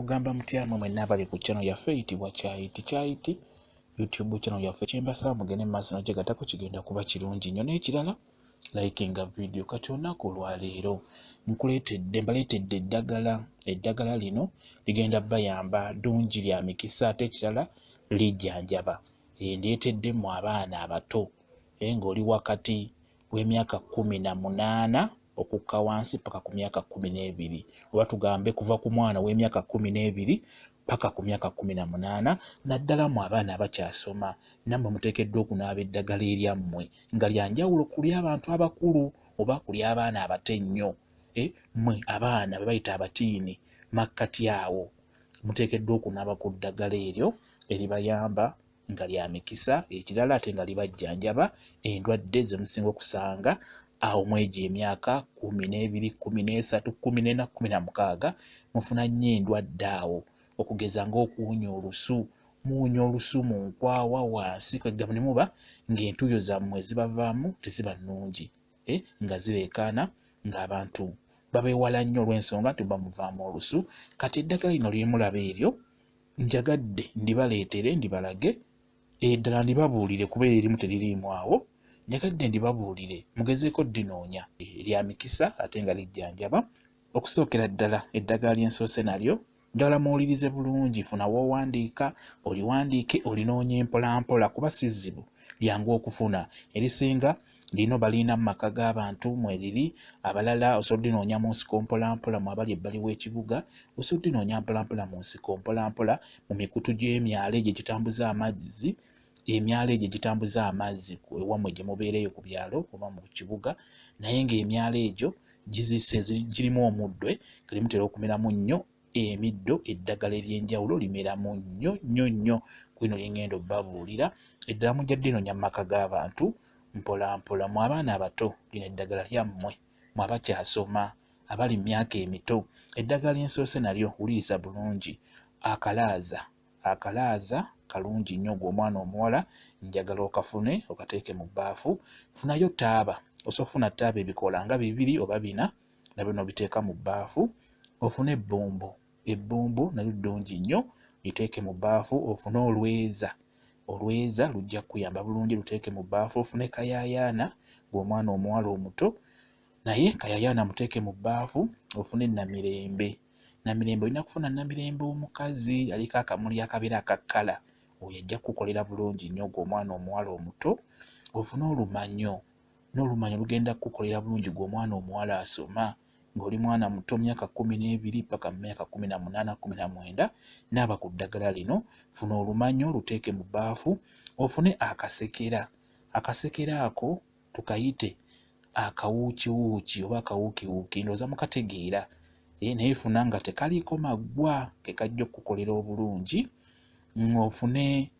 Mugamba mutya mmwe mwenna abali ku channel yaffe eyitibwa Kyayiti YouTube channel yaffe kyembasaba mugende mu maaso nagyegatako kigenda kuba kirungi nnyo n'ekirala likinga video kati olunaku olwaleero mbaleetedde eddagala lino ligenda bayamba ddungi lya mikisa ate ekirala lijjanjaba ndeeteddemu abaana abato ng'oli wakati w'emyaka 18 okukka wansi paka ku myaka 12 oba tugambe kuva ku mwana w'emyaka 12 paka ku myaka 18 naddala mu abaana abakyasoma nammwe muteekeddwa okunaaba eddagala eryammwe nga lya njawulo ku ly'abantu abakulu oba ku ly'abaana abato ennyo mmwe abaana be bayita abatiini makkati awo muteekeddwa okunaaba ku ddagala eryo eribayamba nga lya mikisa ekirala ate nga libajjanjaba endwadde ze musinga okusanga awo mwegyo emyaka 12, 13, 14, 16 mufuna nnyo endwadde awo okugeza ng'okuwunya olusu muwunya olusu mu nkwawa wansi kwegamba ne muba ng'entuuyo zammwe zibavaamu teziba nnungi nga zireekaana ng'abantu babeewala nnyo olw'ensonga nti bamuvaamu olusu. Kati eddagala lino lyemulaba eryo njagadde ndibaleetere ndibalage eddala ndibabuulire kubeera erimu teririimu awo njagadde ndibabuulire mugezeeko ddinoonya lya mikisa ate nga lijjanjaba. Okusookera ddala eddagala lyensoose nalyo njagala muwulirize bulungi, funa w'owandiika oliwandiike olinoonye mpolampola kuba si zzibu lyangu okufuna. Erisinga lino balina mu maka g'abantu mweriri abalala osobola oddinoonya mu nsiko mpolampola mu abali ebbali w'ekibuga osobola oddinoonya mpolampola mu nsiko mpolampola mu mikutu gy'emyalo egyo egitambuza amazzi emyalo egyo egitambuza amazzi ewammwe gye mubeereyo ku byalo oba mu kibuga naye ng'emyalo egyo gizise girimu omuddo galimutera okumeramu nnyo emiddo eddagala ery'enjawulo limeramu nnyo kwino lyengenda obbabuulira eddala mujja ddinoonya mu maka g'abantu mpolampola mu abaana abato lino eddagala lyammwe mu abakyasoma abali mu myaka emito. Eddagala lyensoose nalyo wuliriza bulungi akalaaza kalungi nnyo gw'omwana omuwala njagala okafune okateeke mu bbaafu. Funayo taaba osobola okufuna taaba ebikoola nga 2 oba 4 nabyo nobiteeka mu bbaafu. Ofune ebbombo nalyo ddungi nnyo liteeke mu bbaafu. Ofune olweza lujja kuyamba bulungi luteeke mu bbaafu. Ofune kayaayaana gw'omwana omuwala omuto naye kayaayaana muteeke mu bbaafu. Ofune namirembe olina kufuna namirembe omukazi aliko akamuli akabeera akakkala oyo ajja kukolera bulungi nnyo gw'omwana omuwala omuto. Ofune olumanyo n'olumanyo lugenda kukolera bulungi gw'omwana omuwala asoma ng'oli mwana muto myaka 12 paka myaka 18, 19 naaba ku ddagala lino. Funa olumanyo luteeke mu bbaafu. Ofune akasekera ako tukayite akawuukiwuuki oba akawuukiwuuki ndowooza mukategeera naye funa nga tekaliiko maggwa ke kajja okukolera obulungi. Ofune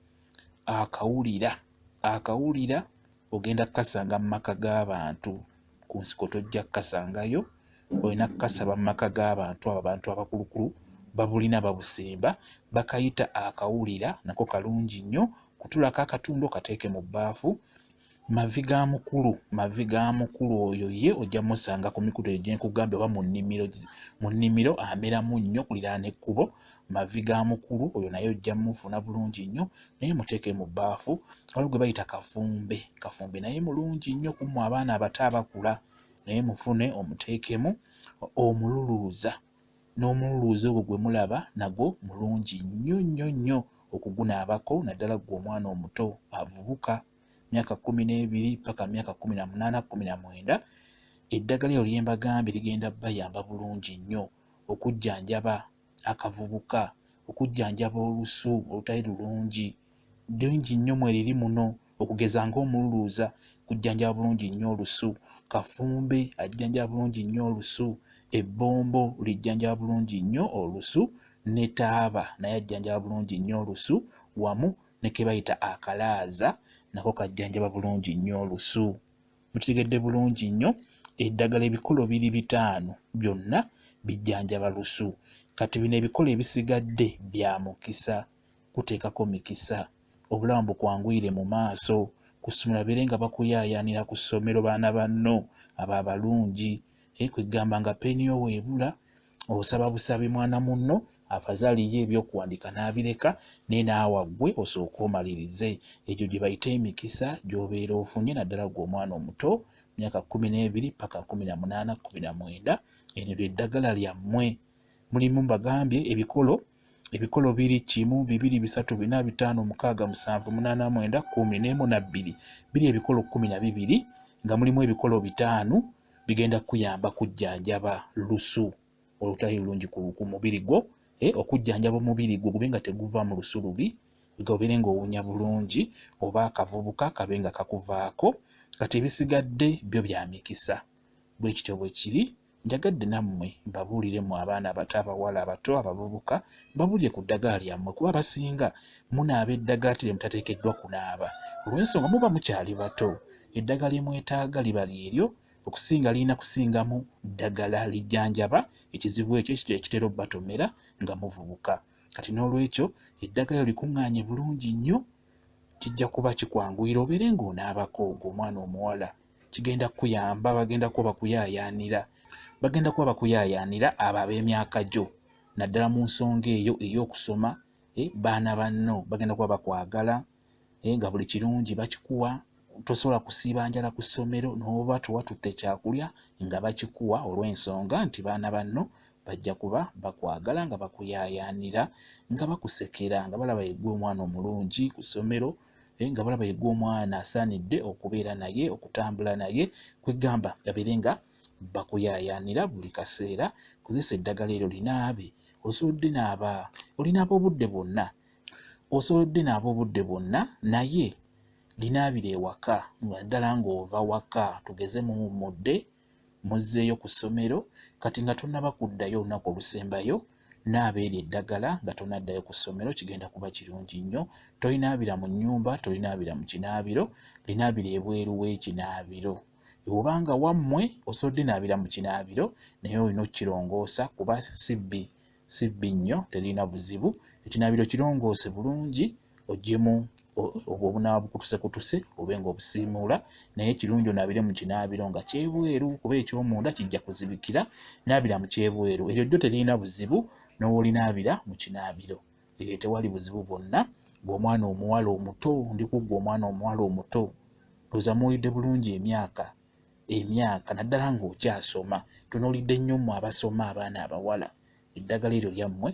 akawulira ogenda kukasanga mu maka g'abantu ku nsiko tojja kukasangayo olina kukasaba mu maka g'abantu abo abantu abakulukulu babulina babusemba bakayita akawulira nako kalungi nnyo. Kutulako akatundu okateeke mu bbaafu. Mavi ga mukulu oyo ye ojja musanga ku mikutu egyo gye nkugambye oba mu nnimiro ameramu nnyo kuliraana ekkubo. Mavi ga mukulu oyo naye ojja mufuna bulungi nnyo naye muteeke mu bbaafu. Waliwo gwe bayita kafumbe naye mulungi nnyo kummwe abaana abato abakula naye mufune omuteekemu. Omululuuza n'omululuuza ogwo gwe mulaba nagwo mulungi nnyo okugunaabako naddala gwe omwana omuto avubuka myaka 12 paka myaka 18, 19. Eddagala eryo lye mbagambye ligenda bayamba bulungi nnyo okujjanjaba akavubuka, okujjanjaba olusu olutali lulungi ddungi nnyo mweriri muno okugeza ng'omululuuza kujjanjaba bulungi nnyo olusu. Kafumbe ajjanjaba bulungi nnyo olusu. Ebbombo lijjanjaba bulungi nnyo olusu. Ne taaba naye ajjanjaba bulungi nnyo olusu wamu ne ke bayita akalaaza nako kajjanjaba bulungi nnyo olusu. Mukitegedde bulungi nnyo eddagala ebikolo biri 5 byonna bijjanjaba lusu. Kati bino ebikolo ebisigadde bya mukisa kuteekako mikisa obulamu bukwanguyire mu maaso ku ssomero babeere nga bakuyaayaanira ku ssomero baana banno abo abalungi kwegamba nga peeni yo weebula osaba busabi mwana munno afazali ye ebyokuwandika n'abireka ne naawe ggwe osooka omalirize. Egyo gye bayita emikisa gy'obeera ofunye naddala ggwe omwana omuto myaka 12 paka 18 19. Eryo ly'eddagala lyammwe. Mulimu mbagambye ebikolo 2 1 2 3 4 5 6 7 8 9 10 11 na 2 biri ebikolo 12 nga mulimu ebikolo 5 bigenda kuyamba kujjanjaba lusu olutali lulungi ku mubiri gwo, okujjanjaba omubiri gwo gube nga teguva mu lusu lubi, obeere ng'owunya bulungi, oba akavubuka kabe nga kakuvaako. Kati ebisigadde byo bya mikisa. Bwe kityo bwe kiri. Njagadde nammwe mbabuuliremu abaana abato, abawala abato, abavubuka, mbabuulire ku ddagala lyammwe kuba abasinga munaaba eddagala tiri mutateekeddwa kunaaba olw'ensonga muba mukyali bato. Eddagala lye mwetaaga liba lyeryo okusinga lirina kusingamu ddagala lijjanjaba ekizibu ekyo ekitera obbatomera nga muvubuka. Kati n'olwekyo eddagala likuŋŋaanye bulungi nnyo, kijja kuba kikwanguyira obeere ng'onaabako ogw'omwana omuwala. Kigenda kuyamba, bagenda kuba bakuyaayaanira abo ab'emyaka gyo naddala mu nsonga eyo ey'okusoma. Baana banno bagenda kuba bakwagala nga buli kirungi bakikuwa, tosobola kusiiba njala ku ssomero n'oba tewatutte kyakulya nga bakikuwa olw'ensonga nti baana banno bajja kuba bakwagala nga bakuyaayaanira nga bakusekera nga balaba yeggwe omwana omulungi ku ssomero, nga balaba yeggwe omwana asaanidde okubeera naye, okutambula naye, kwegamba babeere nga bakuyaayaanira buli kaseera. Kozesa eddagala eryo linaabe. Osobola odde naaba obudde bwonna naye linaabire ewaka naddala ng'ova waka, tugeze mudde muzzeeyo ku ssomero, kati nga tonnaba kuddayo olunaku olusembayo, naaba eryo eddagala nga tonnaddayo ku ssomero, kigenda kuba kirungi nnyo. Tolinaabira mu nnyumba, tolinaabira mu kinaabiro, linaabira ebweru w'ekinaabiro. Obanga wammwe osobodde naabira mu kinaabiro naye olina okukirongoosa kuba si bbi nnyo, terina buzibu. Ekinaabiro kirongoose bulungi, oggyemu obunaaba bukutuse obe ng'obusiimuula, naye kirungi onaabire mu kinaabiro nga kyebweru kuba eky'omunda kijja kuzibikira. Naabira mu kyebweru, eryo ddyo terina buzibu n'olinaabira mu kinaabiro. Tewali buzibu bwonna. Gw'omwana omuwala omuto, ndikuggwa omwana omuwala omuto, ndowooza muwulidde bulungi emyaka naddala ng'okyasoma. Tunuulidde nnyo mmwe abasoma, abaana abawala. Eddagala eryo lyammwe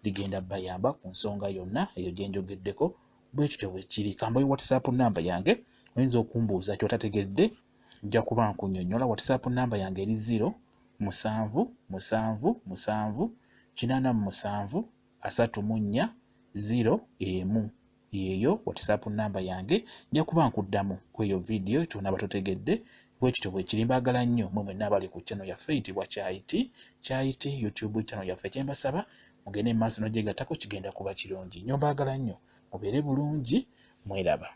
ligenda bayamba ku nsonga yonna eyo gye njogeddeko. Bwe kityo bwe kiri. Kambayo WhatsApp namba yange, oyinza okumbuuza ky'otategedde, nja kuba nkunnyonnyola. WhatsApp namba yange eri 077787340. Yeeyo WhatsApp namba yange, nja kuba nkuddamu ku eyo vidiyo ky'onaaba totegedde. Bwe kityo bwe kiri. Mbaagala nnyo mmwe mwenna abali ku channel yaffe eyitibwa Kyayiti YouTube channel yaffe. Kye mbasaba mugende mu maaso n'ogyegattako, kigenda kuba kirungi nnyo. Mbaagala nnyo mubeere bulungi, mweraba.